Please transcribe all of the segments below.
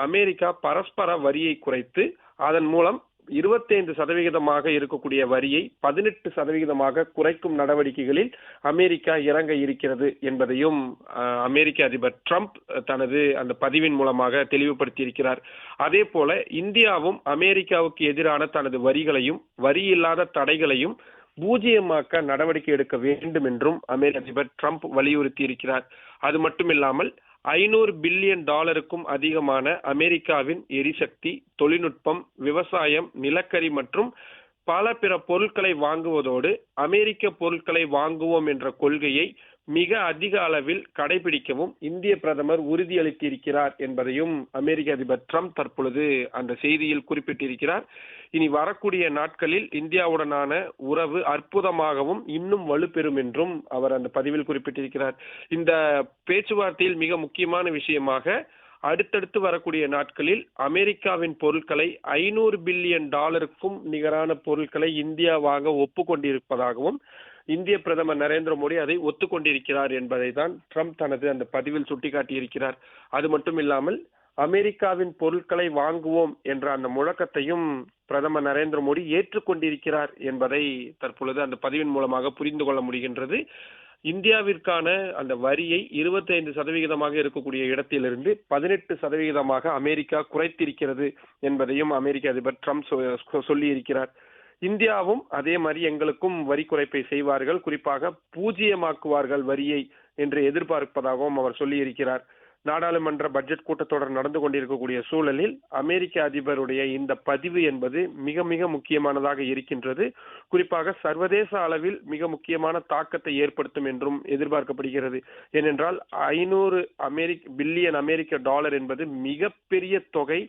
America பரஸ்பர வரியை குறைத்து அதன் மூலம் 25% இருக்கக்கூடிய வரியை 18% குறைக்கும் நடவடிக்கைகளில் அமெரிக்கா இறங்க இருக்கிறது என்பதையும் அமெரிக்க அதிபர் ட்ரம்ப் தனது அந்த பதிவின் மூலமாக தெளிவுபடுத்தி இருக்கிறார். அதே போல இந்தியாவும் அமெரிக்காவுக்கு எதிரான தனது வரிகளையும் வரி இல்லாத தடைகளையும் பூஜ்ஜியமாக்க நடவடிக்கை எடுக்க வேண்டும் என்றும் அமெரிக்க அதிபர் ட்ரம்ப் வலியுறுத்தி இருக்கிறார். அது மட்டுமில்லாமல் $500 பில்லியன் அதிகமான அமெரிக்காவின் எரிசக்தி, தொழில்நுட்பம், விவசாயம், நிலக்கரி மற்றும் பல பிற பொருட்களை வாங்குவதோடு அமெரிக்க பொருட்களை வாங்குவோம் என்ற கொள்கையை மிக அதிக அளவில் கடைபிடிக்கவும் இந்திய பிரதமர் உறுதியளித்திருக்கிறார் என்பதையும் அமெரிக்க அதிபர் ட்ரம்ப் தற்பொழுது அந்த செய்தியில் குறிப்பிட்டிருக்கிறார். இனி வரக்கூடிய நாட்களில் இந்தியாவுடனான உறவு அற்புதமாகவும் இன்னும் வலுப்பெறும் என்றும் அவர் அந்த பதிவில் குறிப்பிட்டிருக்கிறார். இந்த பேச்சுவார்த்தையில் மிக முக்கியமான விஷயமாக அடுத்தடுத்து வரக்கூடிய நாட்களில் அமெரிக்காவின் பொருட்களை $500 பில்லியன் நிகரான பொருட்களை இந்தியா வாங்க ஒப்புக்கொண்டிருப்பதாகவும் இந்திய பிரதமர் நரேந்திர மோடி அதை ஒத்துக்கொண்டிருக்கிறார் என்பதை தான் ட்ரம்ப் தனது அந்த பதிவில் சுட்டிக்காட்டியிருக்கிறார். அது மட்டும் இல்லாமல் அமெரிக்காவின் பொருட்களை வாங்குவோம் என்ற அந்த முழக்கத்தையும் பிரதமர் நரேந்திர மோடி ஏற்றுக்கொண்டிருக்கிறார் என்பதை தற்பொழுது அந்த பதிவின் மூலமாக புரிந்து கொள்ள முடிகின்றது. இந்தியாவிற்கான அந்த வரியை 25% இருக்கக்கூடிய இடத்திலிருந்து 18% அமெரிக்கா குறைத்திருக்கிறது என்பதையும் அமெரிக்க அதிபர் ட்ரம்ப் சொல்லி இருக்கிறார். இந்தியாவும் அதே மாதிரி எங்களுக்கும் வரி குறைப்பை செய்வார்கள், குறிப்பாக பூஜ்ஜியமாக்குவார்கள் வரியை என்று எதிர்பார்ப்பதாகவும் அவர் சொல்லி இருக்கிறார். நாடாளுமன்ற பட்ஜெட் கூட்டத்தொடர் நடந்து கொண்டிருக்கக்கூடிய சூழலில் அமெரிக்க அதிபருடைய இந்த பதிவு என்பது மிக மிக முக்கியமானதாக இருக்கின்றது. குறிப்பாக சர்வதேச அளவில் மிக முக்கியமான தாக்கத்தை ஏற்படுத்தும் என்றும் எதிர்பார்க்கப்படுகிறது. ஏனென்றால் $500 பில்லியன் என்பது மிகப்பெரிய தொகை.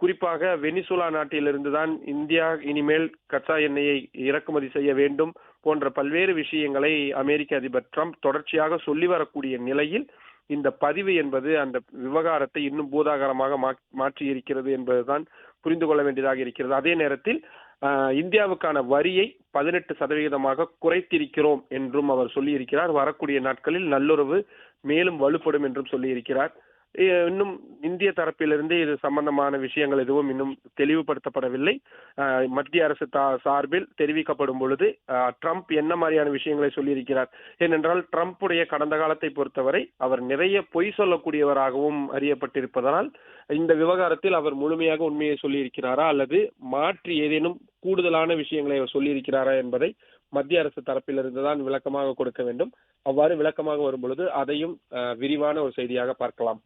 குறிப்பாக வெனிசுலா நாட்டிலிருந்து தான் இந்தியா இனிமேல் கச்சா எண்ணெயை இறக்குமதி செய்ய வேண்டும் போன்ற பல்வேறு விஷயங்களை அமெரிக்க அதிபர் ட்ரம்ப் தொடர்ச்சியாக சொல்லி வரக்கூடிய நிலையில் இந்த பதிவு என்பது அந்த விவகாரத்தை இன்னும் பூதாகரமாக மாற்றி இருக்கிறது என்பதுதான் புரிந்து கொள்ள வேண்டியதாக இருக்கிறது. அதே நேரத்தில் இந்தியாவுக்கான வரியை 18% குறைத்திருக்கிறோம் என்றும் அவர் சொல்லி இருக்கிறார். வரக்கூடிய நாட்களில் நல்லுறவு மேலும் வலுப்படும் என்றும் சொல்லி இருக்கிறார். இன்னும் இந்திய தரப்பிலிருந்து இது சம்பந்தமான விஷயங்கள் எதுவும் இன்னும் தெளிவுபடுத்தப்படவில்லை. மத்திய அரசு சார்பில் தெரிவிக்கப்படும் பொழுது ட்ரம்ப் என்ன மாதிரியான விஷயங்களை சொல்லியிருக்கிறார். ஏனென்றால் ட்ரம்புடைய கடந்த காலத்தை பொறுத்தவரை அவர் நிறைய பொய் சொல்லக்கூடியவராகவும் அறியப்பட்டிருப்பதனால் இந்த விவகாரத்தில் அவர் முழுமையாக உண்மையை சொல்லியிருக்கிறாரா அல்லது மாற்றி ஏதேனும் கூடுதலான விஷயங்களை அவர் சொல்லியிருக்கிறாரா என்பதை மத்திய அரசு தரப்பிலிருந்து தான் விளக்கமாக கொடுக்க வேண்டும். அவ்வாறு விளக்கமாக வரும் பொழுது அதையும் விரிவான ஒரு செய்தியாக பார்க்கலாம்.